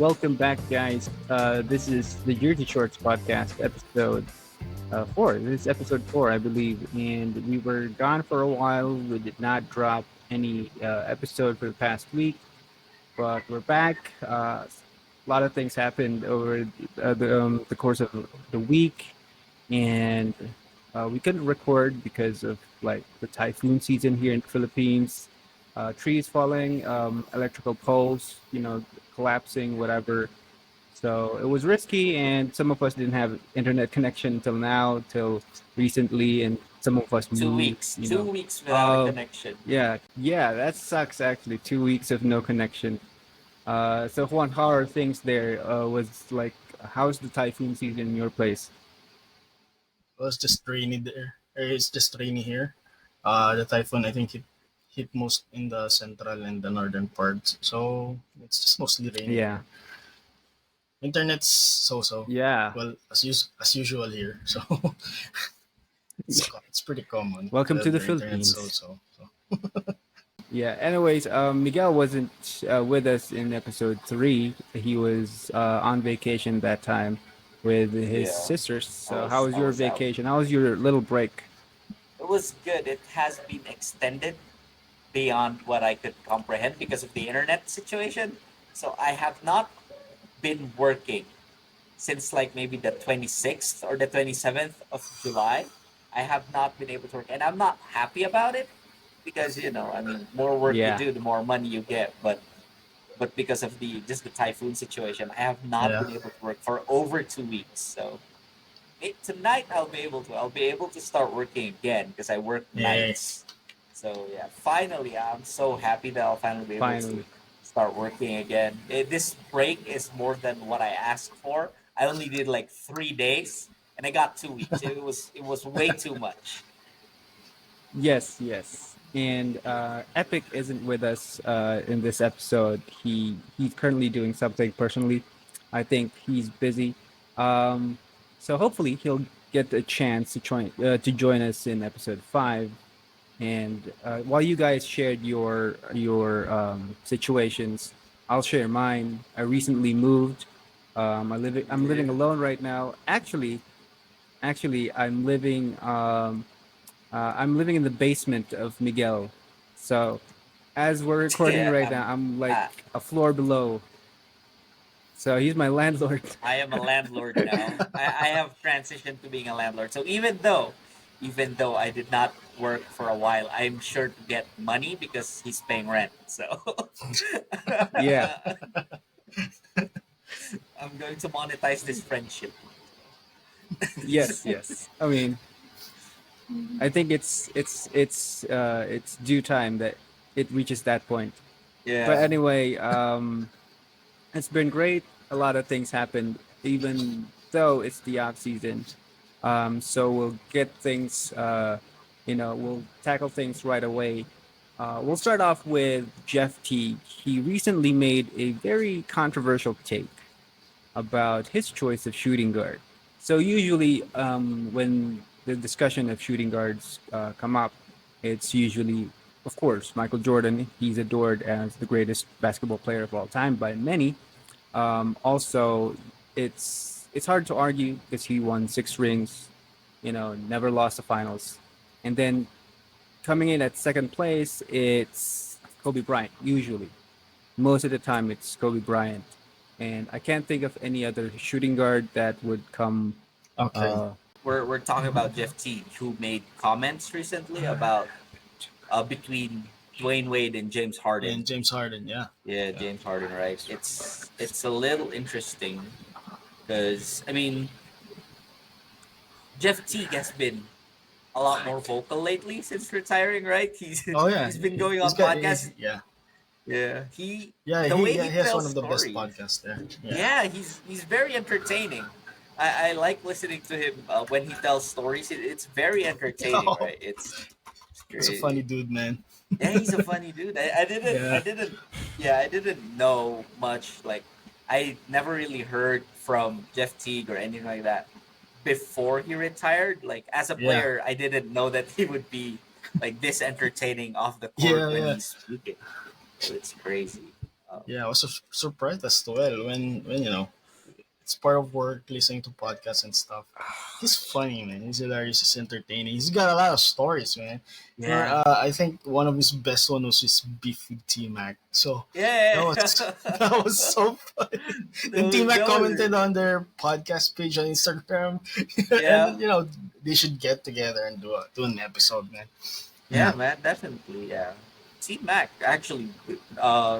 Welcome back, guys. This is the Jersey Shorts podcast, episode 4. This is episode 4, I believe. And we were gone for a while. We did not drop any episode for the past week, but we're back. A lot of things happened over the course of the week, and we couldn't record because of like the typhoon season here in the Philippines. Trees falling, electrical poles, collapsing, whatever. So it was risky, and some of us didn't have internet connection until now, till recently, and some of us Two moved. weeks. 2 weeks without a Uh, connection. yeah, that sucks actually. 2 weeks of no connection. So Juan, how are things there? Was like, how's the typhoon season in your place? Well, it's just rainy there. It's just rainy here. The typhoon I think hit most in the central and the northern parts, so it's just mostly rainy Yeah, here. Internet's so. yeah. Well, as usual here, so it's pretty common. Welcome to the The internet's Philippines. so. Yeah. Anyways, Miguel wasn't with us in episode 3. He was on vacation that time with his Yeah, sisters. I So, how was was I your was out. vacation? How was your little break? It was good. It has been extended beyond what I could comprehend because of the internet situation. So I have not been working since like maybe the 26th or the 27th of July. I have not been able to work, and I'm not happy about it because I mean, more work you Yeah, do, the more money you get. But because of the typhoon situation, I have not Yeah, been able to work for over 2 weeks. So tonight I'll be able to start working again because I work yes. nights. So yeah, finally I'm so happy that I'll finally be able to finally. start working again. This break is more than what I asked for. I only did like 3 days and I got 2 weeks. It was way too much. Yes, yes. And Epic isn't with us in this episode. He's currently doing something personally. I think he's busy. Um, so hopefully he'll get a chance to join us in episode 5. And while you guys shared your situations, I'll share mine. I recently moved. I'm living Yeah. alone right now. Actually, I'm living in the basement of Miguel. So as we're recording Yeah, right now, I'm like uh, a floor below. So he's my landlord. I am a landlord now. I have transitioned to being a landlord. So even though I did not work for a while, I'm sure to get money because he's paying rent. So Yeah. I'm going to monetize this friendship. Yes. Yes. I mean, I think it's due time that it reaches that point. But Yeah. anyway, it's been great. A lot of things happened, even though it's the off season. So we'll get things. We'll tackle things right away. We'll start off with Jeff Teague. He recently made a very controversial take about his choice of shooting guard. So usually, when the discussion of shooting guards come up, it's usually, of course, Michael Jordan. He's adored as the greatest basketball player of all time by many. Also, it's hard to argue because he won 6 rings, never lost the finals, and then coming in at second place, it's Kobe Bryant. Usually, most of the time, it's Kobe Bryant, and I can't think of any other shooting guard that would come. Okay. Uh, We're talking about Jeff Teague, who made comments recently about between Dwayne Wade and James Harden. And James Harden, yeah. Yeah, Yeah. James Harden, right? It's a little interesting because I mean Jeff Teague has been a lot more vocal lately since retiring, right? He's Oh yeah, he's been going he's on got podcasts. yeah. Yeah, he Yeah, the way yeah, he he has one tells of the best stories. podcasts there. Yeah. Yeah, he's very entertaining. I like listening to him when he tells stories. It's very entertaining, Oh, right? It's he's a funny crazy. dude, man. Yeah, he's a funny dude. Yeah. I didn't know much. Like, I never really heard from Jeff Teague or anything like that before he retired. Like, as a Yeah. player, I didn't know that he would be like this entertaining off the court Yeah, when yeah. he's speaking. So it's crazy. Yeah, I was surprised as well when it's part of work listening to podcasts and stuff. He's funny, man. He's hilarious. He's entertaining. He's got a lot of stories, man. For Yeah. I think one of his best one was his beef with T Mac. So that Yeah. was that was so funny. Then T Mac That commented was, on their podcast page on Instagram, yeah. and they should get together and do an episode, man. Yeah, Yeah. man, definitely. Yeah. T Mac, actually,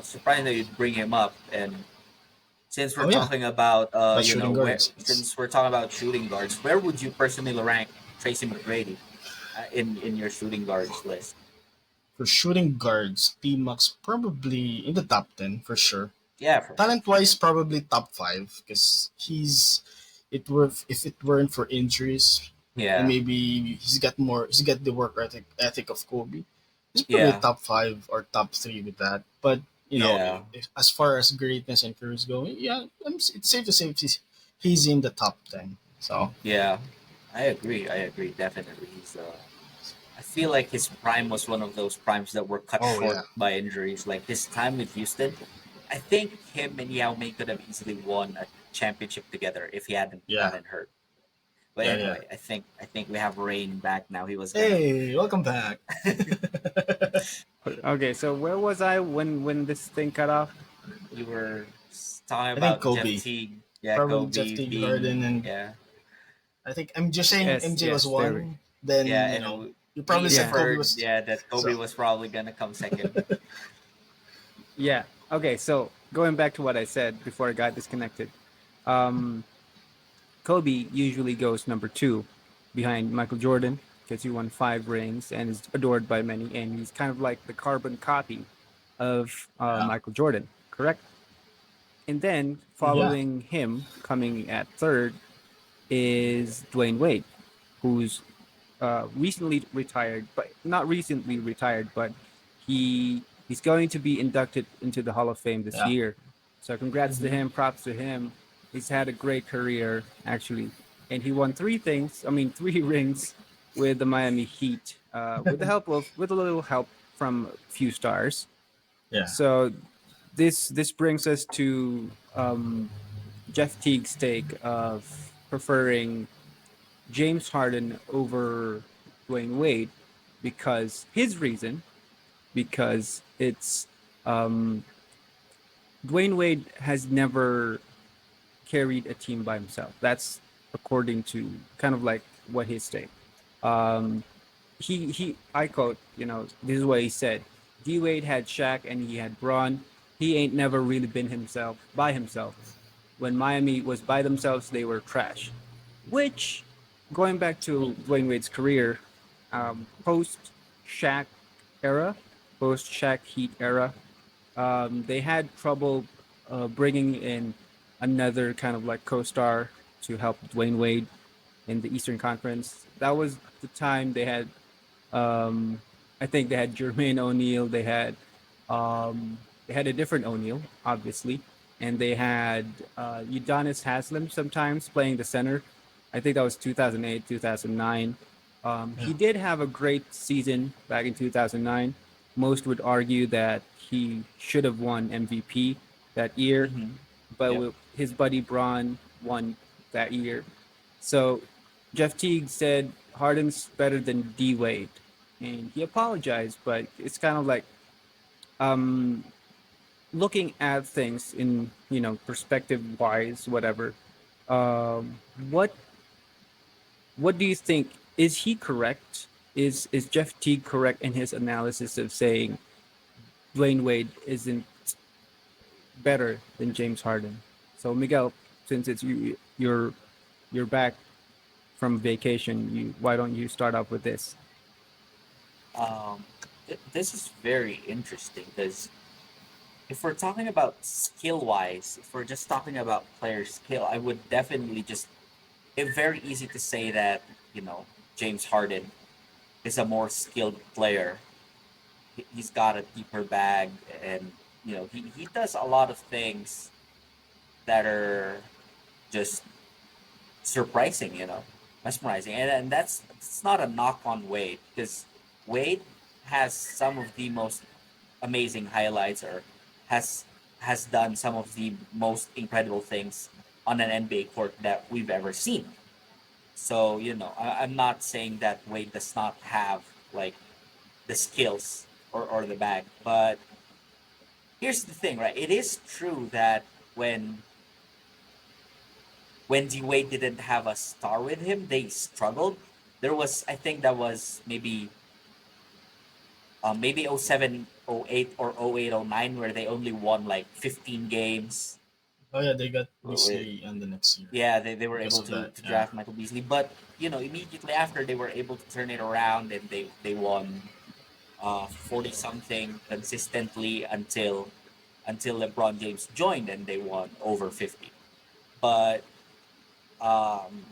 surprised that you'd bring him up. And since we're Oh yeah, talking about, but shooting where, guards. since we're talking about shooting guards, where would you personally rank Tracy McGrady in your shooting guards list? For shooting guards, T Mac's probably in the top 10 for sure. Yeah, for sure. Talent wise, probably top five because it were if it weren't for injuries and Yeah, maybe he's got the work ethic of Kobe. He's probably yeah, top five or top three with that. But yeah, as far as greatness and careers go, yeah, it's safe to say he's in the top 10. So yeah. I agree. I agree. Definitely, he's. I feel like his prime was one of those primes that were cut oh short yeah, by injuries. Like his time with Houston, I think him and Yao Ming could have easily won a championship together if he hadn't yeah, gotten hurt. But yeah. anyway, I think we have Rain back now. He was gonna. Hey, welcome back. Okay, so where was I when this thing cut off? You were talking I think about Jeff Kobe, Teague. Yeah, probably Jeff Kobe Teague, being, Harden, and yeah, I think I'm just saying Yes, MJ was yes, there we. one. Then yeah, and you we probably said Yeah, Kobe inferred, was yeah, that Kobe so. was probably gonna come second. yeah. Okay, so going back to what I said before I got disconnected, um, Kobe usually goes number two behind Michael Jordan because he won 5 rings and is adored by many, and he's kind of like the carbon copy of Yeah, Michael Jordan, correct? And then yeah, following him, coming at third, is Dwayne Wade, who's recently retired, but not recently retired, but he's going to be inducted into the Hall of Fame this yeah. year. So congrats to Mm-hmm. him, props to him. He's had a great career actually, and he won 3 things. I mean, 3 rings with the Miami Heat, with a little help from a few stars. Yeah, So this brings us to Jeff Teague's take of preferring James Harden over Dwayne Wade because his reason because it's um, Dwayne Wade has never carried a team by himself. That's according to kind of like what his take. Um, he I quote, this is what he said. D Wade had Shaq and he had Braun. He ain't never really been himself by himself. When Miami was by themselves, they were trash. Which, going back to Dwayne Wade's career, post Shaq era, post Shaq Heat era, they had trouble bringing in another kind of like co-star to help Dwayne Wade in the Eastern Conference. That was the time they had. Um, I think they had Jermaine O'Neal. They had a different O'Neal, obviously, and they had Udonis Haslem sometimes playing the center. I think that was 2008, 2009. yeah. He did have a great season back in 2009. Most would argue that he should have won MVP that year, Mm-hmm. but Yep. his buddy Braun won that year. So Jeff Teague said Harden's better than D Wade, and he apologized, but it's kind of like um, looking at things in perspective wise, whatever. Um, what what do you think? Is he correct? Is Jeff Teague correct in his analysis of saying Dwayne Wade isn't better than James Harden? So Miguel, since it's you're back from vacation, why don't you start off with this? Um, this is very interesting because if we're talking about skill wise, if we're just talking about player skill, I would definitely just, it's very easy to say that, you know, James Harden is a more skilled player. He's got a deeper bag, and he does a lot of things that are just surprising, mesmerizing, and that's it's not a knock on Wade because Wade has some of the most amazing highlights, or has has done some of the most incredible things on an NBA court that we've ever seen. So, I'm not saying that Wade does not have like the skills or the bag, but here's the thing, right? It is true that when D Wade didn't have a star with him, they struggled. There was, I think that was maybe 07, 08, or 08, 09, where they only won like 15 games. Oh yeah, they got With, Beasley and the next year yeah, they were because able of that. to Yeah. draft Michael Beasley, but immediately after they were able to turn it around, and they won 40 something consistently until LeBron James joined, and they won over 50. But um,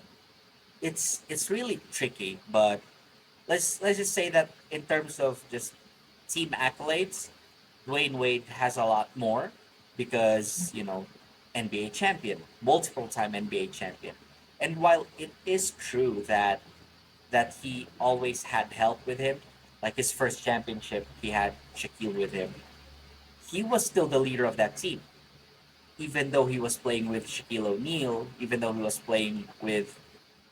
it's really tricky. But let's just say that in terms of just team accolades, Dwayne Wade has a lot more because NBA champion, multiple time NBA champion. And while it is true that he always had help with him, like his first championship, he had Shaquille with him. He was still the leader of that team, even though he was playing with Shaquille O'Neal, even though he was playing with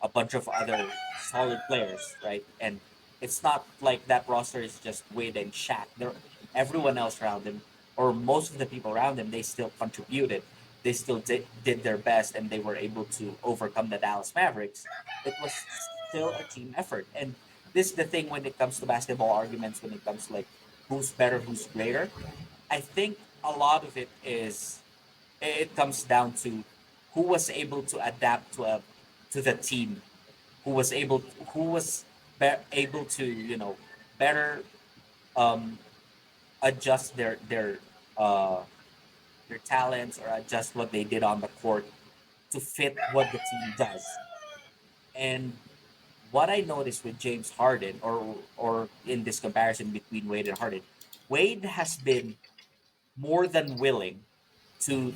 a bunch of other solid players, right? And it's not like that roster is just Wade and Shaq. Everyone else around him, or most of the people around him, they still contributed. They still did their best, and they were able to overcome the Dallas Mavericks. It was still a team effort, and this is the thing when it comes to basketball arguments. When it comes to like who's better, who's greater, I think a lot of it comes down to who was able to adapt to the team, who was able to better um, adjust uh, their talents, or adjust what they did on the court to fit what the team does. And what I noticed with James Harden, or in this comparison between Wade and Harden, Wade has been more than willing to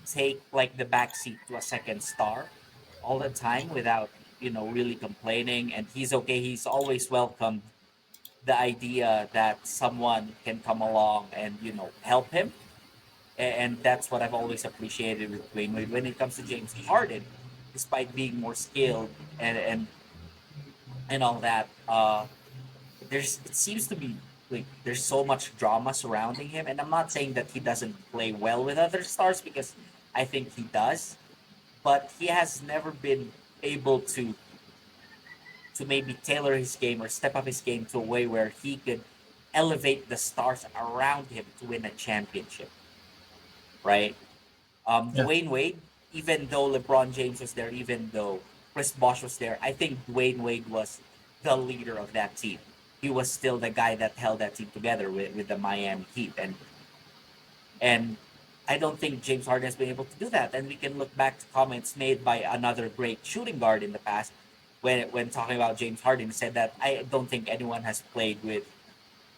take like the backseat to a second star all the time without really complaining, and he's okay. He's always welcomed the idea that someone can come along and help him. And that's what I've always appreciated with Dwayne Wade. When it comes to James Harden, despite being more skilled and all that, it seems to be like there's so much drama surrounding him. And I'm not saying that he doesn't play well with other stars, because I think he does, but he has never been able to maybe tailor his game or step up his game to a way where he could elevate the stars around him to win a championship, right? Yeah. Dwayne Wade, even though LeBron James was there, even though Chris Bosh was there, I think Dwayne Wade was the leader of that team. He was still the guy that held that team together with the Miami Heat, and I don't think James Harden has been able to do that. And we can look back to comments made by another great shooting guard in the past, when talking about James Harden, said that I don't think anyone has played with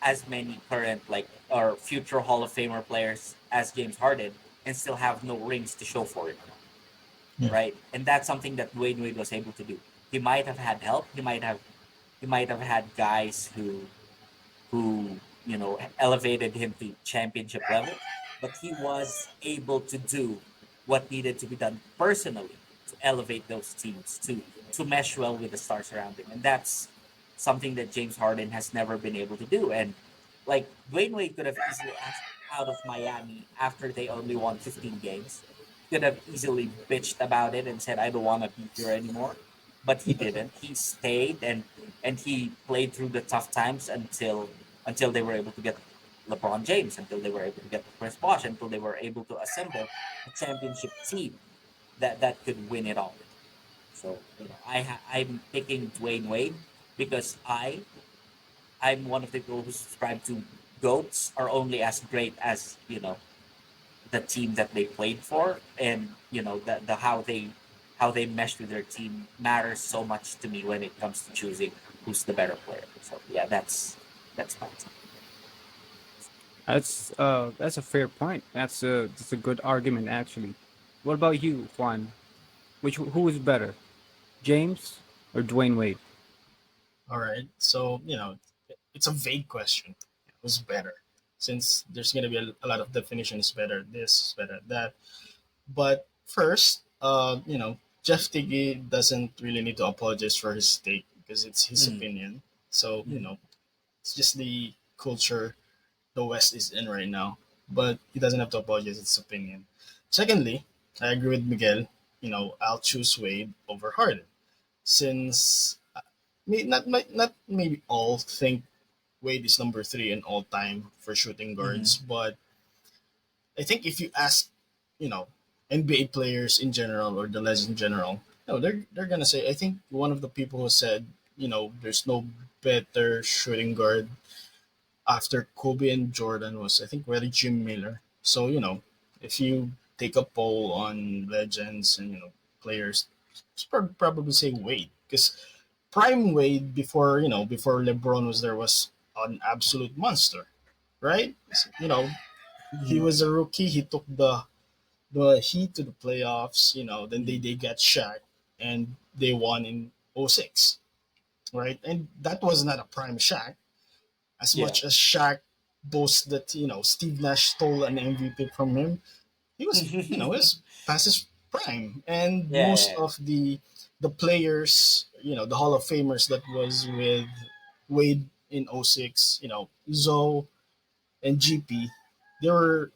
as many current like or future Hall of Famer players as James Harden, and still have no rings to show for it, Yeah. right? And that's something that Dwayne Wade was able to do. He might have had help. He might have had guys who elevated him to championship level, but he was able to do what needed to be done personally to elevate those teams to mesh well with the stars around him, and that's something that James Harden has never been able to do. And like Dwayne Wade could have easily asked out of Miami after they only won 15 games. He could have easily bitched about it and said, "I don't want to be here anymore," but he didn't. He stayed, and he played through the tough times until they were able to get LeBron James, until they were able to get Chris Bosh, until they were able to assemble a championship team that could win it all. So I'm picking Dwayne Wade because I'm one of the people who subscribe to goats are only as great as the team that they played for, and the how they mesh with their team matters so much to me when it comes to choosing who's the better player. So yeah, that's my take. That's a fair point. That's a good argument actually. What about you, Juan? Who is better, James or Dwayne Wade? All right. So it's a vague question. Who's better? since there's gonna be a lot of definitions better this, better that. But first, Jeff Teague doesn't really need to apologize for his take because it's his Mm. opinion. So Mm. it's just the culture the West is in right now. But he doesn't have to apologize. It's his opinion. Secondly, I agree with Miguel. I'll choose Wade over Harden since not maybe all think Wade is number three in all time for shooting Mm. guards, but I think if you ask, you know, NBA players in general or the legends in general, no, they're gonna say. I think one of the people who said, there's no better shooting guard after Kobe and Jordan was, I think, really Jim Miller. So if you take a poll on legends and players, it's probably say Wade because prime Wade before LeBron was there was an absolute monster, right? He Mm. was a rookie. He took the Heat to the playoffs. Then Mm. they got Shaq and they won in '06, right? And that was not a prime Shaq. As Yeah. much as Shaq boasts that Steve Nash stole an MVP from him, he was his past his prime, and most Yeah. of the players, the Hall of Famers that was with Wade in '06, Zoe and GP, they were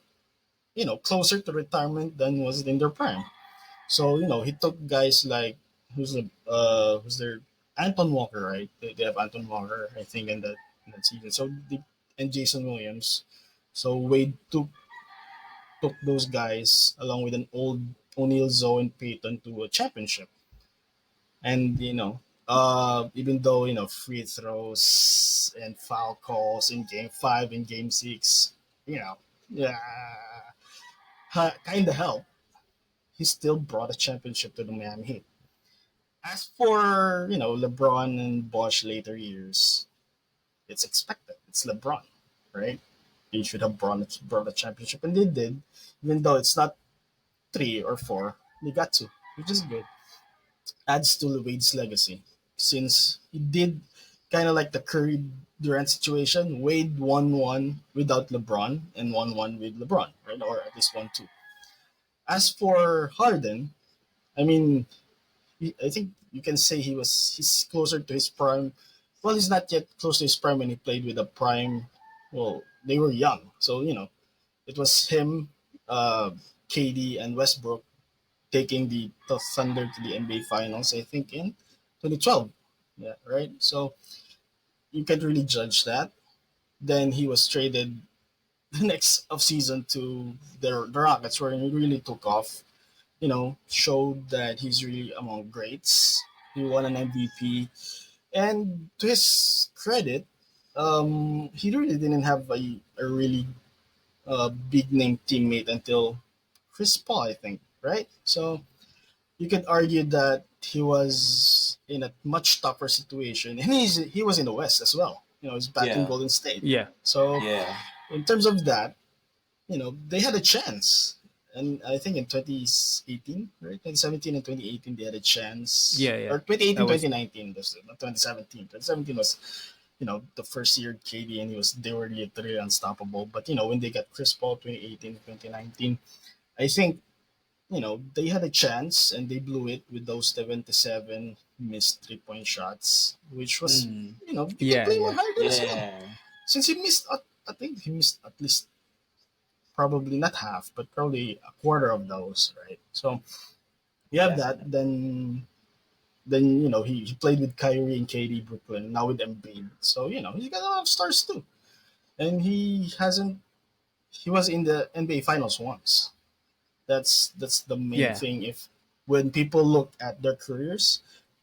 closer to retirement than was in their prime. So he took guys like who's their Anton Walker, right? They have Anton Walker, I think, in that season. And Jason Williams. So Wade took those guys along with an old O'Neal, Zoe, and Payton to a championship. And even though free throws and foul calls in Game Five and Game Six, yeah, kind of helped. He still brought a championship to the Miami Heat. As for LeBron and Bosch later years, it's expected. It's LeBron, right? He should have brought a championship, and they did. Even though it's not three or four, they got two, which is good. Adds to Wade's legacy since he did kind of like the Curry Durant situation. Wade won one without LeBron and won one with LeBron, right? Or at least won two. As for Harden, I mean, I think you can say he's closer to his prime. Well, he's not yet close to his prime when he played with a prime. Well, they were young, so it was him, KD, and Westbrook taking the Thunder to the NBA Finals. I think in 2012. Yeah, right. So you can't really judge that. Then he was traded the next off season to the Rockets, where he really took off. Showed that he's really among greats. He won an MVP. And to his credit, he really didn't have a really big name teammate until Chris Paul, I think, right? So you could argue that he was in a much tougher situation, and he was in the West as well. He's back in Yeah. Golden State. Yeah. So Yeah. in terms of that, they had a chance. And I think in 2018, right? 2017 and 2018, they had a chance. Yeah. Yeah. Or 2018, That was 2019, not 2017. 2017 was, the first year KD, and they were literally unstoppable. But, when they got Chris Paul 2018, 2019, I think, they had a chance and they blew it with those 77 missed 3-point shots, which was, Mm. you can yeah. blame on Yeah. Harden as well. Yeah. Since he missed, I think he missed at least probably not half, but probably a quarter of those, right? So you have that. Definitely. Then he played with Kyrie and KD Brooklyn, now with Embiid. So he's got a lot of stars too, and he was in the NBA Finals once. That's the main Yeah. thing. If when people look at their careers,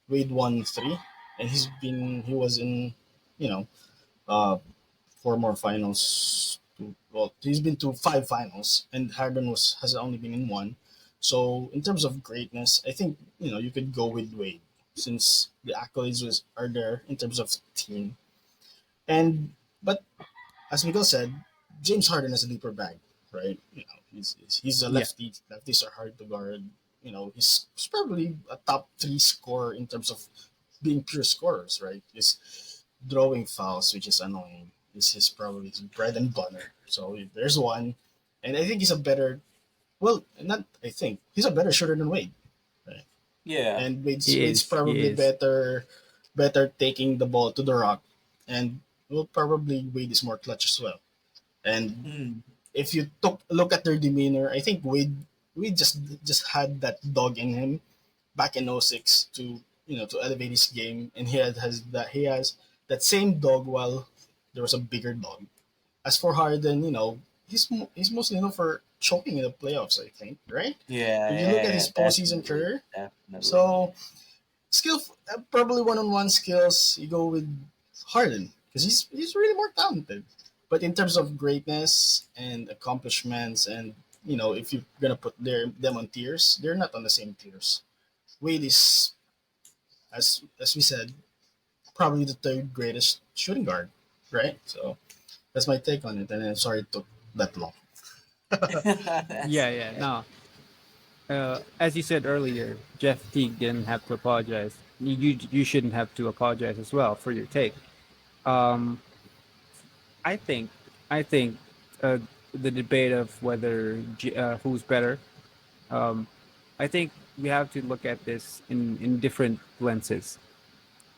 Wade won three, and he was in you know uh four more finals. Well, he's been to five finals, and Harden has only been in one. So in terms of greatness, I think you could go with Wade since the accolades are there in terms of team. And but as Miguel said, James Harden has a deeper bag, right? He's a Yeah. lefty. Lefties are hard to guard. He's probably a top three scorer in terms of being pure scorers, right? He's drawing fouls, which is annoying. is his probably his bread and butter. So if there's one, and I think he's a better. Well, not I think he's a better shooter than Wade, right? Yeah. And Wade's He probably is. better taking the ball to the rock, and well, probably Wade is more clutch as well. And Mm. if you look at their demeanor, I think Wade just had that dog in him back in '06 to to elevate his game, and he has that same dog while there was a bigger dog. As for Harden, he's mostly known for choking in the playoffs. I think, right? Yeah, If you look yeah, at yeah, his postseason definitely. career, Definitely. so skill probably one-on-one skills. You go with Harden because he's really more talented. But in terms of greatness and accomplishments, and if you're gonna put them on tiers, they're not on the same tiers. Wade is, as we said, probably the third greatest shooting guard, right? So that's my take on it, and I'm sorry it took that long. That's Yeah, yeah. okay. No, as you said earlier, Jeff Teague didn't have to apologize. You shouldn't have to apologize as well for your take. Um, I think I think uh, the debate of who's better. Um, I think we have to look at this in different lenses.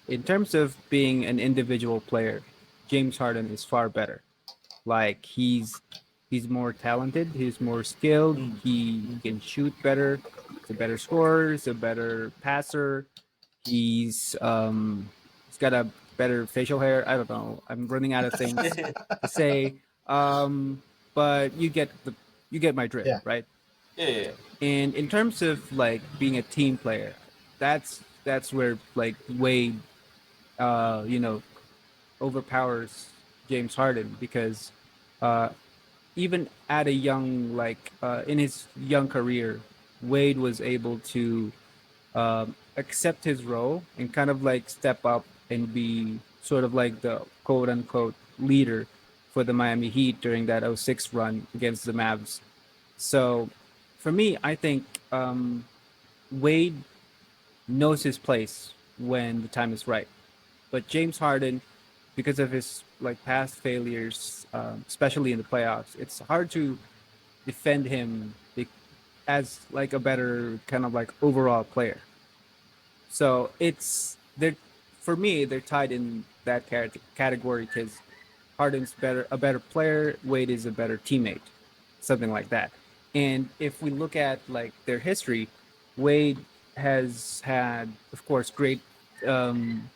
In terms of being an individual player, James Harden is far better. Like he's more talented, he's more skilled, Mm. he can shoot better, he's a better scorer, he's a better passer, he's got a better facial hair. I don't know. I'm running out of things to say. Um but you get my drift, Yeah, right? Yeah, yeah, And in terms of like being a team player, that's where like Wade you know overpowers James Harden because uh even at a young in his young career, Wade was able to accept his role and kind of like step up and be sort of like the quote unquote leader for the Miami Heat during that '06 run against the Mavs. So for me, I think Wade knows his place when the time is right. But James Harden, because of his like past failures, especially in the playoffs, it's hard to defend him as like a better kind of like overall player. So it's they're for me they're tied in that category because Harden's a better player, Wade is a better teammate, something like that. And if we look at like their history, Wade has had, of course, great um,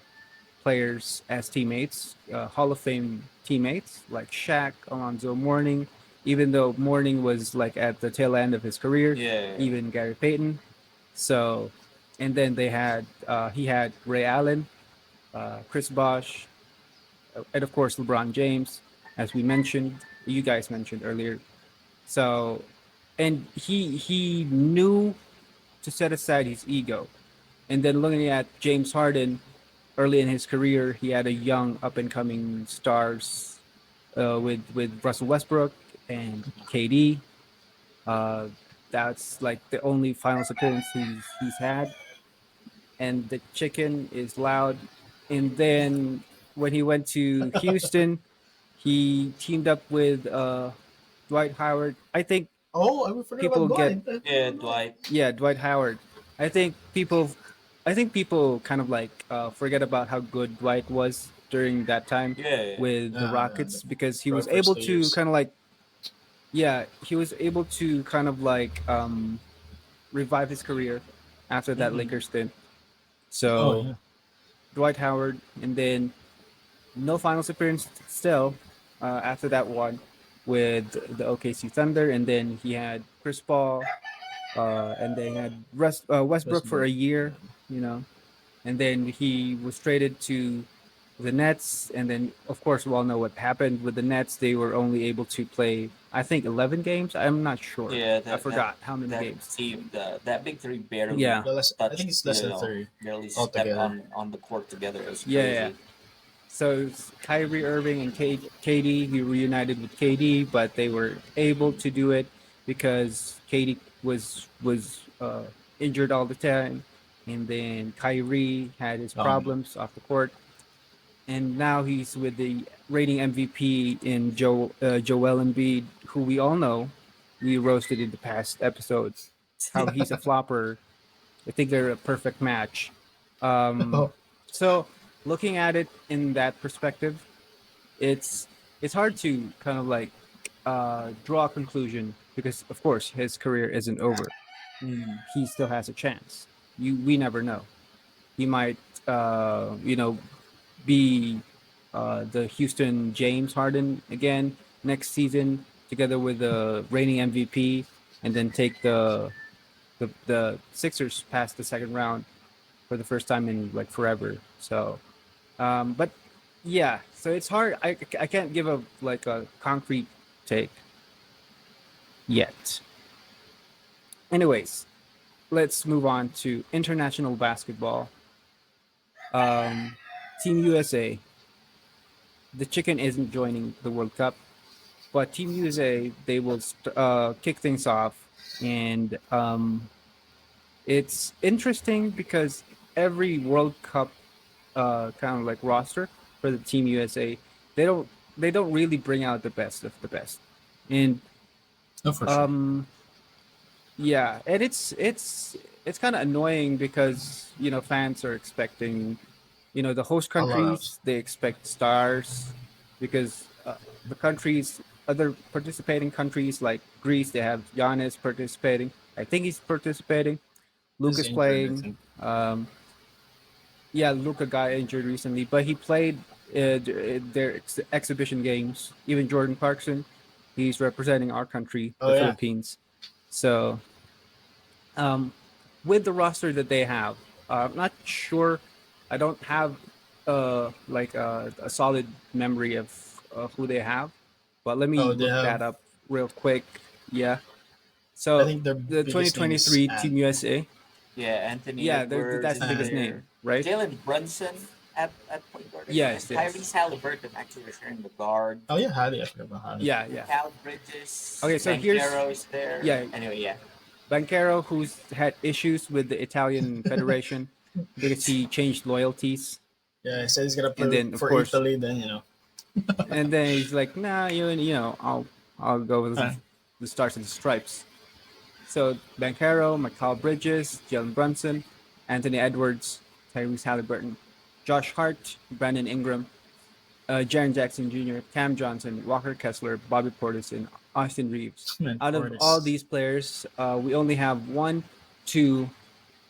players as teammates, Hall of Fame teammates like Shaq, Alonzo Mourning, even though Mourning was like at the tail end of his career, yeah. even Gary Payton. So, and then he had Ray Allen, Chris Bosh, and of course LeBron James, as we mentioned, you guys mentioned earlier. So, and he knew to set aside his ego. And then looking at James Harden, early in his career, he had a young up and coming stars with Russell Westbrook and KD. Uh, that's like the only finals appearance he's had. And the chicken is loud. And then when he went to Houston, he teamed up with Dwight Howard. I think Oh, I forgot about people get Dwight. I forgot Yeah, about Dwight. Dwight. yeah Dwight Howard. I think people, kind of like forget about how good Dwight was during that time Yeah. with the The Rockets because he was first able two to years. kind of like he was able to kind of like revive his career after that Mm-hmm. Lakers stint. Oh So yeah. Dwight Howard, and then no finals appearance still after that one with the OKC Thunder, and then he had Chris Paul, and they had Westbrook for Westbrook. a year, you know, and then he was traded to the Nets, and then of course we all know what happened with the Nets. They were only able to play, I think, 11 games. I'm not sure. Yeah, I that forgot how many that games. team, that big three Yeah, barely I think touched, it's less than 30 barely stepped altogether. on the court together. It was yeah, yeah. crazy. So it's Kyrie Irving and KD, he reunited with KD, but they were able to do it because KD was injured all the time, and then Kyrie had his Oh yeah. problems off the court. and now he's with the reigning MVP in Joel Embiid, who we all know we roasted in the past episodes. How he's a flopper. I think they're a perfect match. Um, Oh, so looking at it in that perspective, it's it's hard to kind of like draw a conclusion because of course his career isn't over. Mm. He still has a chance. We never know. He might be the Houston James Harden again next season together with the reigning MVP, and then take the Sixers past the second round for the first time in like forever. So, but yeah, so it's hard. I can't give a like a concrete take yet. Anyways, let's move on to international basketball. Um, Team USA. The chicken isn't joining the World Cup, but Team USA they will kick things off, and it's interesting because every World Cup kind of like roster for the Team USA, they don't they don't really bring out the best of the best, and no, for sure. um yeah, and it's kind of annoying because fans are expecting the host A lot of countries they expect stars because the countries other participating countries like Greece they have Giannis participating. I think he's participating. is Lucas injured, I playing. think. Yeah, Luca got injured recently, but he played their exhibition games. Even Jordan Clarkson, he's representing our country, Oh the yeah, Philippines. So, um, with the roster that they have, I'm not sure. I don't have like a solid memory of who they have, but let me oh, they look that have. up real quick. Yeah. I So think their the biggest name is 2023 Team Ant. USA. Yeah, Anthony Yeah, Edwards that's the is biggest And name, there. right? Jalen Brunson at point guard again, and Yes, Tyrese yes. Halliburton actually returning the guard. oh yeah, Hadi. I forgot about Hadi. Yeah, yeah. Cal Bridges, Okay, so here's Banquero is there. yeah, Anyway, yeah. Banquero, who's had issues with the Italian Federation because he changed loyalties, Yeah, he said he's gonna and play then of for course, Italy. Then you know. and then he's like, nah, I'll go with Uh, the Stars and the Stripes. So Banquero, Mikal Bridges, Jalen Brunson, Anthony Edwards, Tyrese Halliburton, Josh Hart, Brandon Ingram, Jaren Jackson Jr., Cam Johnson, Walker Kessler, Bobby Portis, and Austin Reeves. man, Out of all Portis. these players, we only have one, two,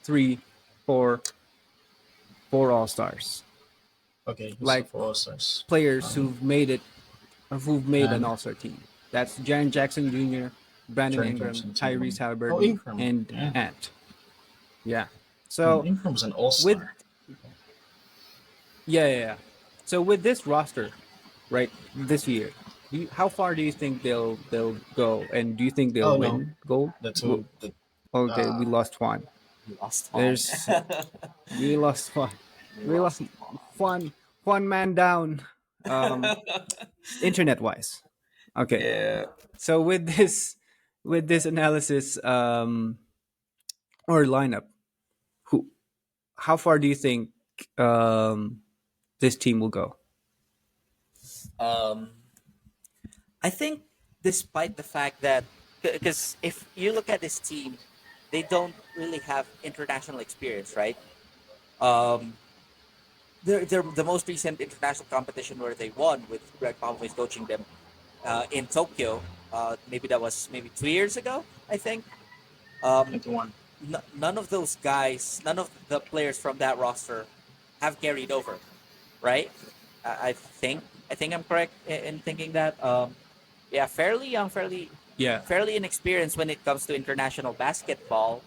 three, four All Stars, Okay, who's the like four All-Stars? players who've made an And All Star team. That's Jaren Jackson Jr., Brandon Trent Ingram, Thompson, Tyrese someone. Oh, Halliburton, Ingram. and Yeah, Ant. Yeah. man, So Ingram's an with All-Star. yeah. So with this roster, right, this year, how far do you think they'll go, and do you think they'll Oh no, win gold? the two. The Okay, we uh, lost Juan. We lost one. There's we lost Juan. We We lost lost one. Juan man down. Um, internet wise. Okay, Yeah. so with this analysis or lineup, who how far do you think um this team will go? Um, I think despite the fact that because if you look at this team, they don't really have international experience, right? Um, they're the most recent international competition where they won with Greg Popovich coaching them in Tokyo. Maybe that was maybe 2 years ago, I think. Um, 21. none of those guys, none of the players from that roster have carried over, right? I think I'm correct in thinking that. Yeah, fairly young, Yeah, fairly inexperienced when it comes to international basketball.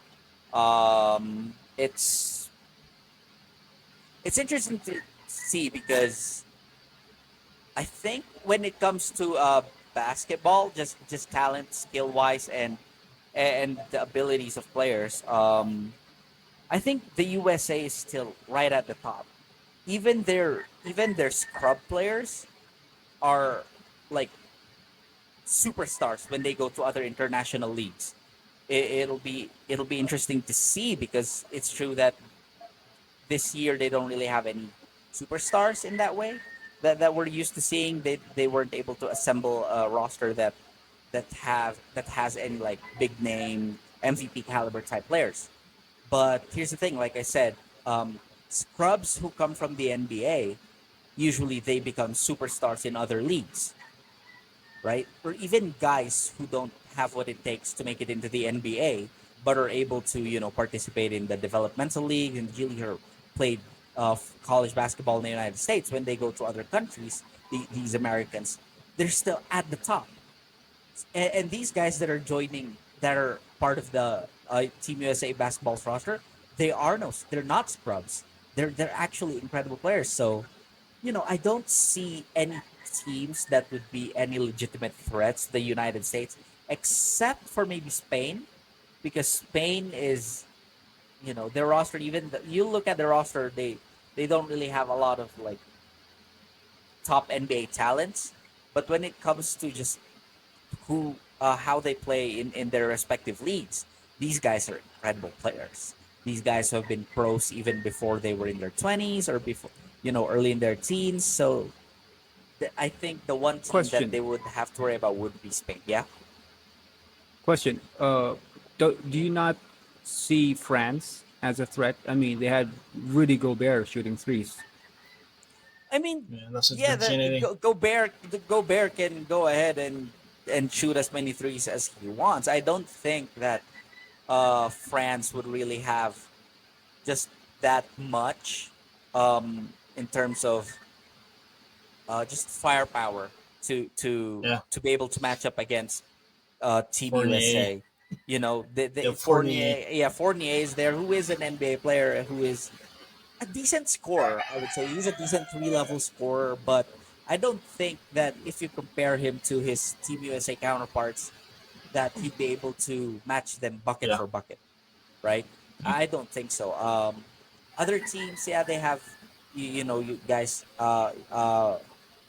It's interesting to see because I think when it comes to basketball, just talent, skill wise, and the abilities of players, I think the USA is still right at the top. Even their scrub players are like superstars when they go to other international leagues. It'll be interesting to see because it's true that this year they don't really have any superstars in that way that we're used to seeing. They weren't able to assemble a roster that has any like big name MVP caliber type players. But here's the thing, like I said, scrubs who come from the NBA usually they become superstars in other leagues, right? Or even guys who don't have what it takes to make it into the NBA, but are able to, participate in the developmental league and G League or played college basketball in the United States. When they go to other countries, these Americans, they're still at the top. And these guys that are joining, that are part of the Team USA basketball roster, they're not scrubs. They're actually incredible players. So I don't see any teams that would be any legitimate threats to the United States, except for maybe Spain, because Spain is, their roster. You look at their roster, they don't really have a lot of like top NBA talents, but when it comes to just who how they play in their respective leagues, these guys are incredible players. These guys have been pros even before they were in their 20s or before early in their teens. So I think the one team that Question. they would have to worry about would be Spain. Yeah. Question. Do you not see France as a threat? I mean, they had Rudy Gobert shooting threes. I mean, Yeah, lost his yeah, virginity. Gobert can go ahead and shoot as many threes as he wants. I don't think that France would really have just that much in terms of just firepower Yeah, to be able to match up against Team Fournier. USA. The Yeah, Fournier. Fournier is there, who is an NBA player, who is a decent scorer. I would say he's a decent three-level scorer, but I don't think that if you compare him to his Team USA counterparts, that he'd be able to match them bucket Yeah, for bucket, right? I don't think so. Other teams, yeah, they have, you guys.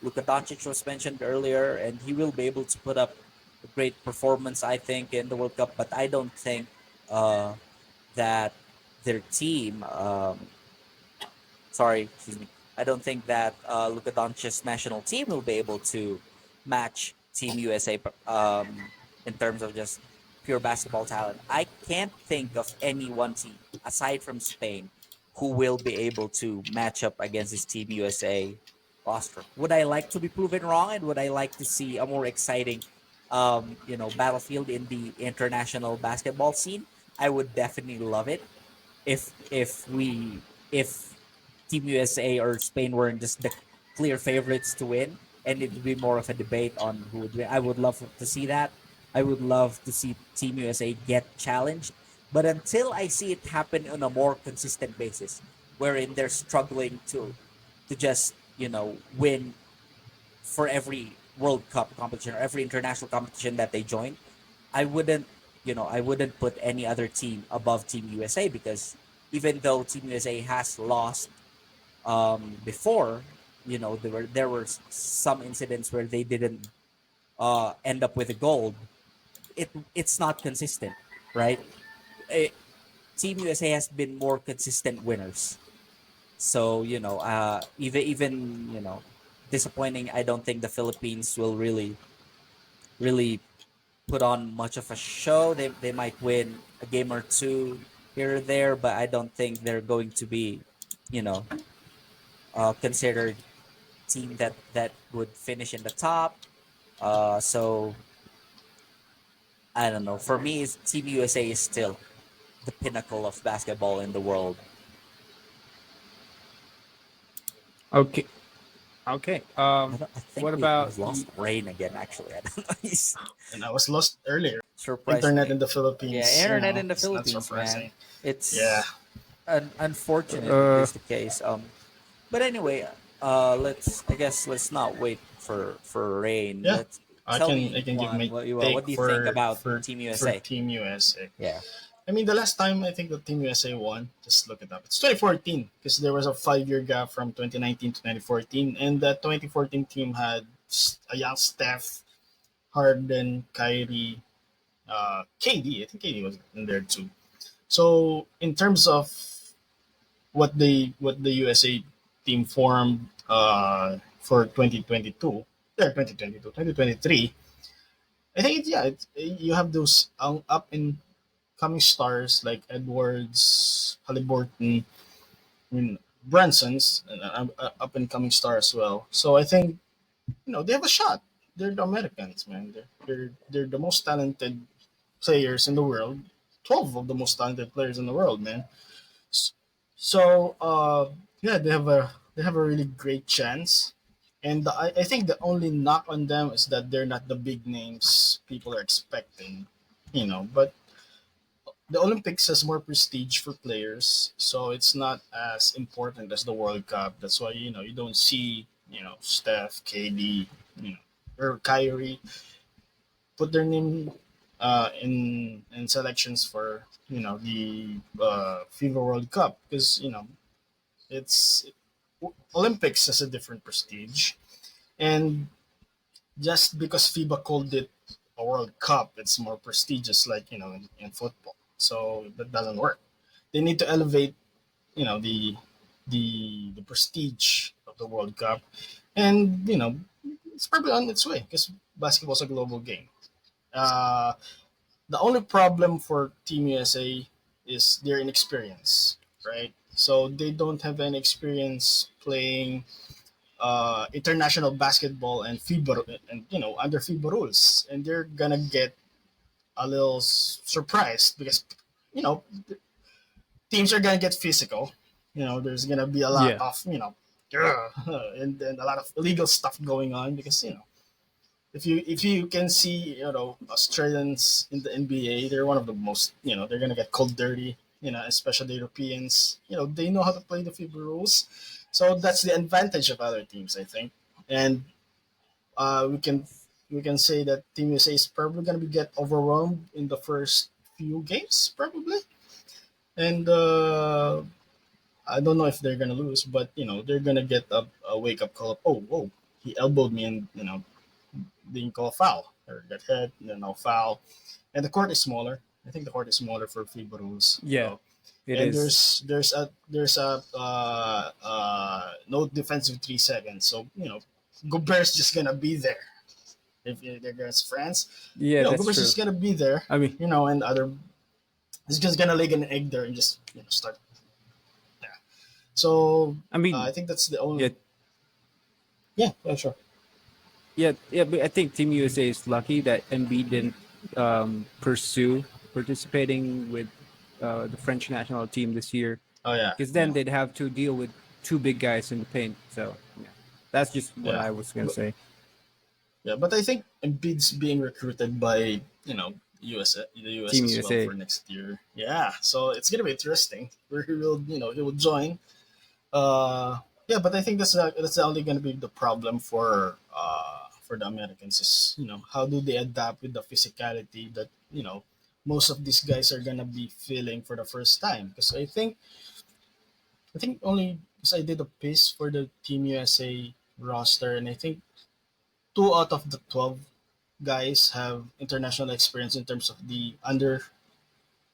Luka Doncic was mentioned earlier, and he will be able to put up a great performance, I think, in the World Cup. But I don't think uh, that their team. Sorry, excuse me. I don't think that Luka Doncic's national team will be able to match Team USA in terms of just pure basketball talent. I can't think of any one team aside from Spain who will be able to match up against this Team USA roster. Would I like to be proven wrong, and would I like to see a more exciting, battlefield in the international basketball scene? I would definitely love it if Team USA or Spain weren't just the clear favorites to win, and it would be more of a debate on who would win. I would love to see that. I would love to see Team USA get challenged, but until I see it happen on a more consistent basis, wherein they're struggling to just win for every World Cup competition or every international competition that they join, I wouldn't, I wouldn't put any other team above Team USA, because even though Team USA has lost before, there were some incidents where they didn't end up with a gold. It's not consistent, right? It, Team USA has been more consistent winners. So even disappointing. I don't think the Philippines will really put on much of a show. They might win a game or two here or there, but I don't think they're going to be, you know, considered team that would finish in the top. So I don't know. For me, Team USA is still the pinnacle of basketball in the world. Okay. Okay. I think What we've about lost Rain again. Actually, I don't know. He's and I was lost earlier. surprised Internet me. in the Yeah, Philippines, internet in the it's not Philippines, man. surprising. Yeah, It's unfortunate it uh is the case. But anyway, I guess let's not wait for Rain. yeah. Let's I tell can me, I can give Juan, my what take do you think about for Team for USA? Team USA. Yeah. I mean, the last time I think the Team USA won, just look it up. It's 2014 because there was a 5 year gap from 2019 to 2014, and that 2014 team had a young Steph, Harden, Kyrie, KD. I think KD was in there too. So in terms of what the USA team formed for 2022, 2023. I think you have those up and coming stars like Edwards, Halliburton, I mean Branson's an up and coming star as well. So I think they have a shot. They're the Americans, man. They're the most talented players in the world. 12 of the most talented players in the world, man. S- So yeah, they have a really great chance. And I think the only knock on them is that they're not the big names people are expecting, But the Olympics has more prestige for players, so it's not as important as the World Cup. That's why you don't see Steph, KD, or Kyrie put their name in selections for the FIBA World Cup because it's Olympics has a different prestige, and just because FIBA called it a World Cup, it's more prestigious, like in football. So that doesn't work. They need to elevate the prestige of the World Cup, and it's probably on its way because basketball's a global game. Uh, the only problem for Team USA is their inexperience, right? So they don't have any experience playing international basketball and FIBA and under FIBA rules, and they're gonna get a little surprised because you know teams are gonna get physical. There's gonna be a lot Yeah. of and a lot of illegal stuff going on because if you can see Australians in the NBA, they're one of the most they're gonna get called dirty. Especially Europeans. They know how to play the FIBA rules, so that's the advantage of other teams, I think. And we can say that Team USA is probably gonna be get overwhelmed in the first few games, probably. And I don't know if they're gonna lose, but they're gonna get a wake up call. Oh, whoa, he elbowed me, and didn't call a foul or got hit, no foul. And the court is smaller. I think the court is smaller for FIBA rules. Yeah, So, it and is. there's a no defensive 3 seconds. So Gobert's just gonna be there if they're against France. Yeah, that's Gobert's true. just gonna be there. I mean, And other he's just gonna lay an egg there and just start. Yeah. So I mean, I think that's the only. yeah, Yeah, sure. yeah. But I think Team USA is lucky that MB didn't pursue participating with the French national team this year, Oh yeah, because yeah, then they'd have to deal with two big guys in the paint. So yeah, that's just what yeah. I was gonna But, say. yeah, but I think Embiid's being recruited by the US Team as well USA. for next year. Yeah, so it's gonna be interesting where he will join. Uh, yeah, but I think that's only gonna be the problem for the Americans is how do they adapt with the physicality that most of these guys are gonna be feeling for the first time because I think only because I did a piece for the Team USA roster, and I think 2 out of the 12 guys have international experience in terms of the under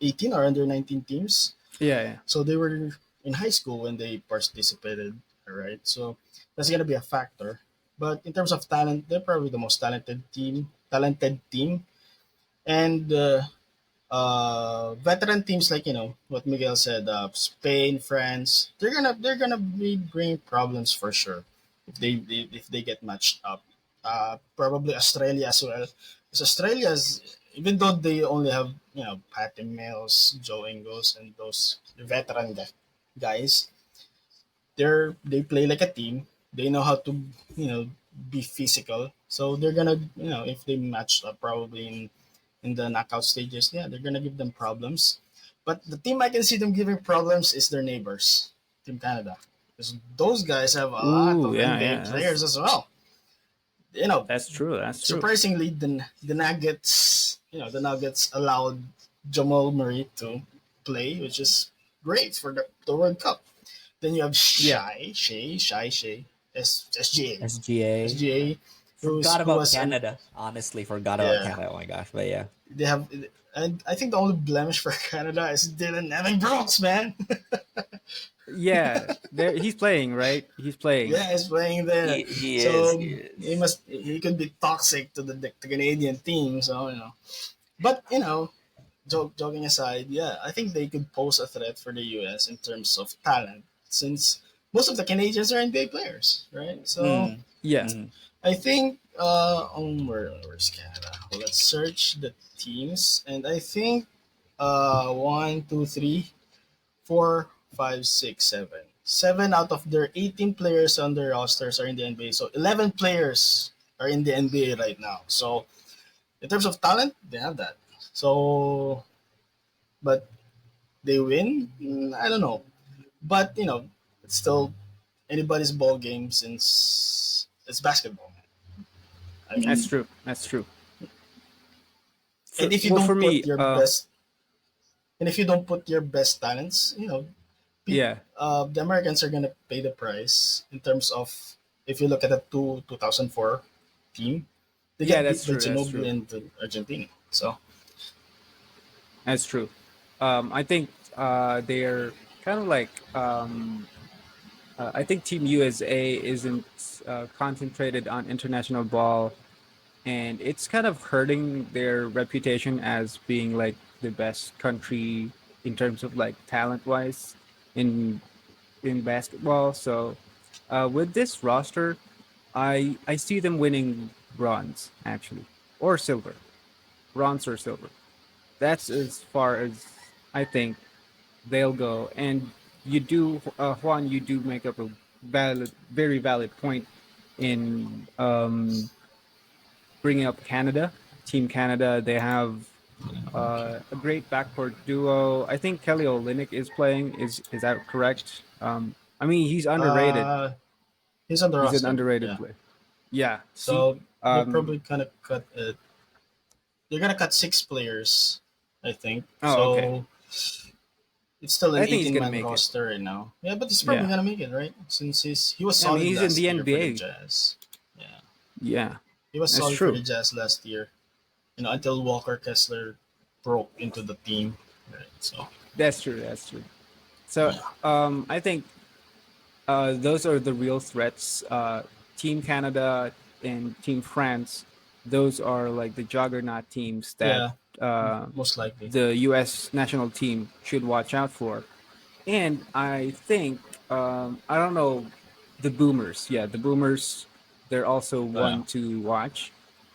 18 or under 19 teams. Yeah, yeah. So they were in high school when they participated, right? So that's gonna be a factor. But in terms of talent, they're probably the most talented team, and veteran teams like what Miguel said, Spain, France, they're gonna be bringing problems for sure if they get matched up. Probably Australia as well. Because Australia's even though they only have Patty Mills, Joe Ingles, and those veteran guys, they play like a team. They know how to be physical. So they're gonna if they match up probably in the knockout stages, yeah, they're gonna give them problems. But the team I can see them giving problems is their neighbors, Team Canada, because those guys have a lot Ooh, of yeah, NBA yeah. players as well. You know, That's true. That's true. surprisingly, the Nuggets allowed Jamal Murray to play, which is great for the World Cup. Then you have Yeah. Shy, SGA, SGA. SGA. Forgot who about was an Canada. Honestly, forgot about yeah. Canada. Oh my gosh, but yeah. They have, and I think the only blemish for Canada is Dylan Evan Brooks, man. Yeah, there he's playing, right? He's playing. Yeah, he's playing there. He is. So He is. he could be toxic to the Canadian team. So but joking aside, yeah, I think they could pose a threat for the US in terms of talent, since most of the Canadians are NBA players, right? So Mm. Yeah, Mm. I think where's Canada? Well, let's search the teams, and I think one, two, three, four, five, six, seven. Seven out of their 18 players on their rosters are in the NBA. So 11 players are in the NBA right now. So in terms of talent, they have that. So, but they win? I don't know. But it's still anybody's ball game since it's basketball. I that's mean, true. That's true. and if you Well, for don't put me, your best, and if you don't put your best talents, yeah, the Americans are gonna pay the price in terms of if you look at the 2004 team, they yeah, get that's beat by true. That's Ginobili true. and Argentina. So That's true. I think they're kind of like I think Team USA isn't concentrated on international ball, and it's kind of hurting their reputation as being like the best country in terms of like talent wise in basketball. So with this roster, I see them winning bronze actually, or silver, bronze or silver. That's as far as I think they'll go. And you do, Juan, you do make up a very valid point in bringing up Canada, Team Canada. They have a great backcourt duo. I think Kelly Olynyk is playing. Is that correct? I mean, he's underrated. uh, he's on the He's an roster. underrated Yeah. player. Yeah. See, So they're probably gonna cut it. They're gonna cut six players, I think. oh, okay. So it's still an I think he's 18 gonna man make it. roster right now. Yeah, but he's probably Yeah. gonna make it, right? Since he was I mean, solid he's in last the year for the NBA. Jazz. Yeah, Yeah, he was that's solid for true. the Jazz last year. Until Walker Kessler broke into the team. Right. So That's true. That's true. So, yeah, I think those are the real threats. Team Canada and Team France, those are like the juggernaut teams that yeah, uh, most likely. the U.S. national team should watch out for. And I think I don't know the Boomers. Yeah, the Boomers. They're also Yeah. one to watch.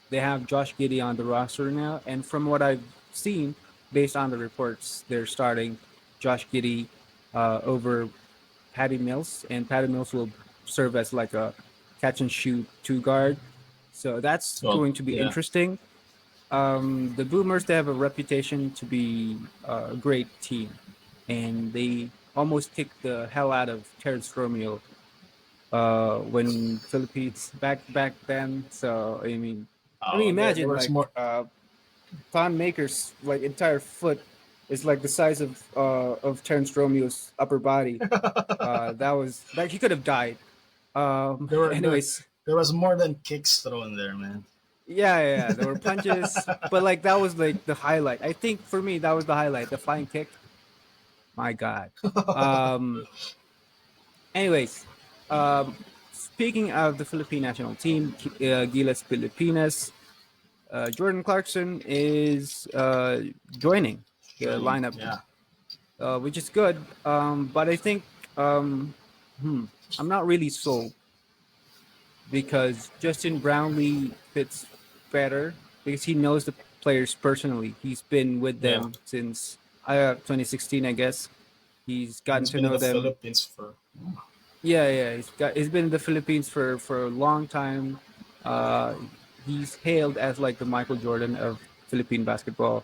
They have Josh Giddey on the roster now, and from what I've seen, based on the reports, they're starting Josh Giddey over Patty Mills, and Patty Mills will serve as like a catch and shoot two guard. So that's Well, going to be yeah, interesting. The Boomers, they have a reputation to be a great team, and they almost kicked the hell out of Terrence Romeo when Philippines back then. So I mean, there imagine was like more. Thon Maker's like entire foot is like the size of Terrence Romeo's upper body. That was like he could have died. There were there Anyways, there was more than kicks thrown there, man. yeah, there were punches, but like that was like the highlight. I think for me that was the highlight, the flying kick. My God. Um. Anyways, speaking of the Philippine national team, Gilas Pilipinas, Jordan Clarkson is joining the Joining, lineup, yeah, which is good. But I think um, hmm, I'm not really sold because Justin Brownlee fits better because he knows the players personally. He's been with yeah. them since 2016, I guess. He's gotten He's to been in know the them. Philippines for Yeah. He's been in the Philippines for a long time. Uh, he's hailed as like the Michael Jordan of Philippine basketball.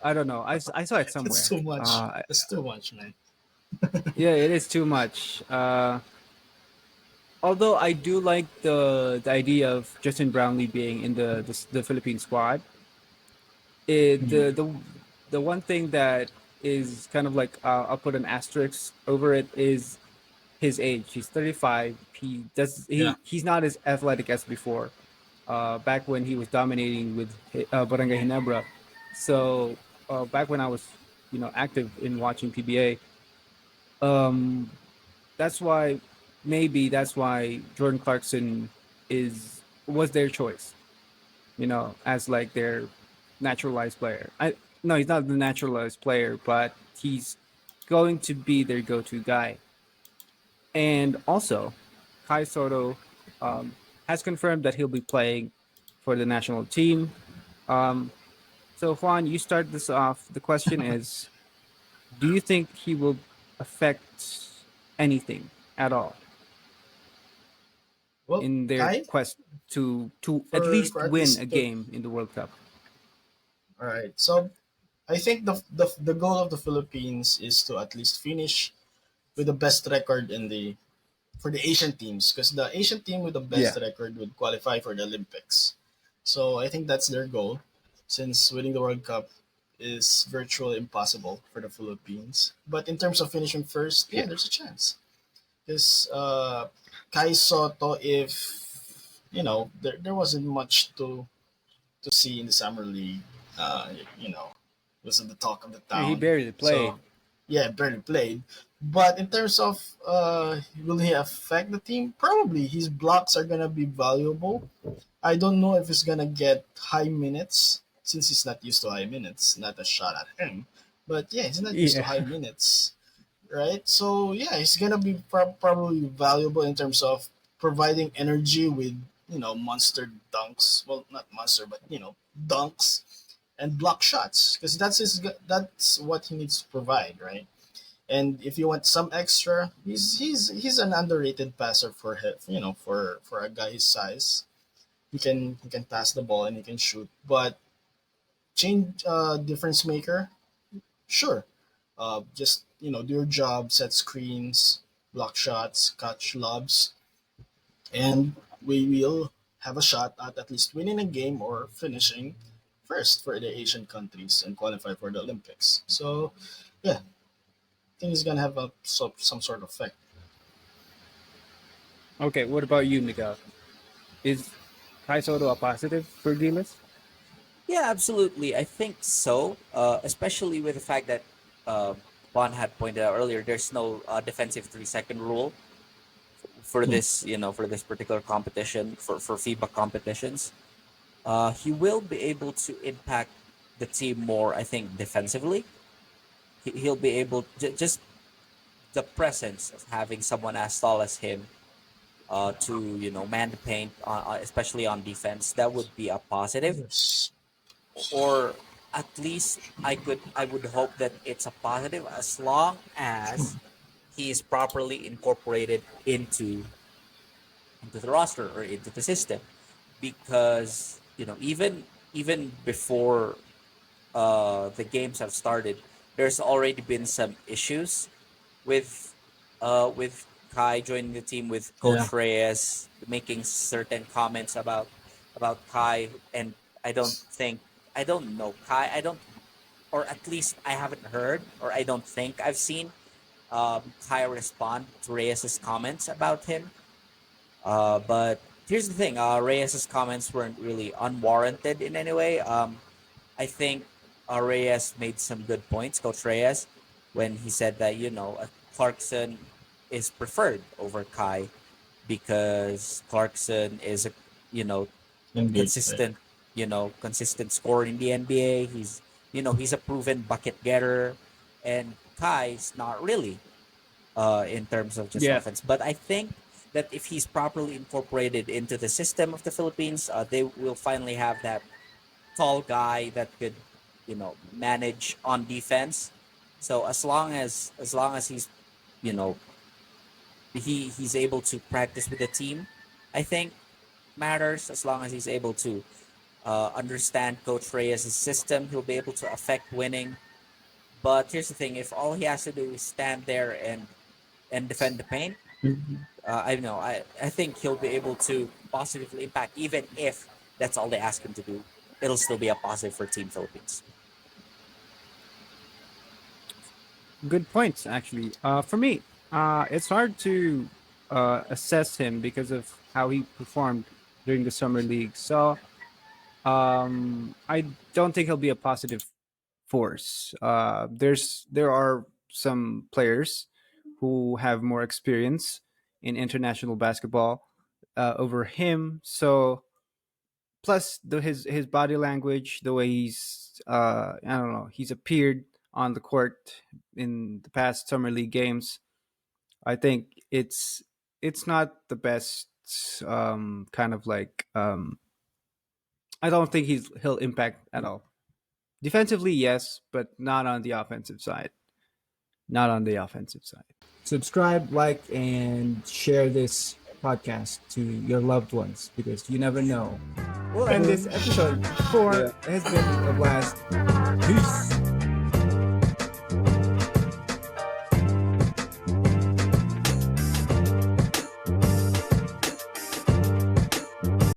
I don't know. I saw it that's somewhere. too much. That's too much, man. Yeah, it is too much. Although I do like the idea of Justin Brownlee being in the Philippine squad. It Mhm. the one thing that is kind of like I'll put an asterisk over it is his age. He's 35. Yeah. He's not as athletic as before. Back when he was dominating with Barangay Hinebra. So back when I was, active in watching PBA, um, that's why maybe that's why Jordan Clarkson is was their choice. As like their naturalized player. I No, he's not the naturalized player, but he's going to be their go-to guy. And also, Kai Sotto has confirmed that he'll be playing for the national team. Um, so, Juan, you start this off. The question is, do you think he will affect anything at all Well, in their Kai, quest to at for least at win least a to, game in the World Cup? all right. So I think the goal of the Philippines is to at least finish with the best record in the for the Asian teams, because the Asian team with the best Yeah. record would qualify for the Olympics. So I think that's their goal, since winning the World Cup is virtually impossible for the Philippines. But in terms of finishing first, yeah, Yeah. there's a chance. Because Kai Sotto, if there wasn't much to see in the summer league, you know, wasn't the talk of the Yeah, he town. barely So played. yeah, barely played. But in terms of will he affect the team? Probably his blocks are gonna be valuable. I don't know if he's gonna get high minutes since he's not used to high minutes. Not a shot at him, but yeah, he's not used to Yeah. high minutes, right? So yeah, he's gonna be probably valuable in terms of providing energy with monster dunks. Well, not monster, but dunks and block shots, because that's what he needs to provide, right? And if you want some extra, he's an underrated passer for him, for a guy his size. He can pass the ball and he can shoot, but change difference maker, sure. Just do your job, set screens, block shots, catch lobs, and we will have a shot at least winning a game or finishing first for the Asian countries and qualify for the Olympics. So yeah, I think it's gonna have some sort of effect. Okay, what about you, Miguel? Is Kai Soto a positive for Gilas? Yeah, absolutely. I think so. Especially with the fact that uh, Juan had pointed out earlier, there's no defensive 3-second rule for Hmm. this, for this particular competition, for FIBA competitions. He will be able to impact the team more, I think, defensively. He'll be able just the presence of having someone as tall as him to man the paint, especially on defense. That would be a positive, Yes. or at least I would hope that it's a positive as long as he is properly incorporated into the roster or into the system, because even before the games have started, there's already been some issues with Kai joining the team, with Yeah. Coach Reyes making certain comments about Kai, and I don't think I don't know Kai. I don't, or at least I haven't heard, or I don't think I've seen Kai respond to Reyes's comments about him. But here's the thing: Reyes's comments weren't really unwarranted in any way. I think Reyes made some good points, Coach Reyes, when he said that Clarkson is preferred over Kai because Clarkson is a you know NBA player. consistent consistent scorer in the NBA. He's a proven bucket getter, and Kai's not really in terms of just Yeah. offense. But I think that if he's properly incorporated into the system of the Philippines, they will finally have that tall guy that could, manage on defense. So as long as he's, you know, he's able to practice with the team, I think matters. As long as he's able to understand Coach Reyes' system, he'll be able to affect winning. But here's the thing: if all he has to do is stand there and defend the paint, I know I think he'll be able to positively impact, even if that's all they ask him to do. It'll still be a positive for Team Philippines. Good points, actually. For me, It's hard to assess him because of how he performed during the summer league. So I don't think he'll be a positive force. There are some players who have more experience in international basketball over him. So plus his body language, the way he's I don't know, he's appeared on the court in the past summer league games. I think it's not the best kind of like I don't think he'll impact at all. Defensively, yes, but not on the offensive side. Not on the offensive side. Subscribe, like, and share this podcast to your loved ones because you never know. We'll end this episode 4. Yeah. It has been a blast. Peace.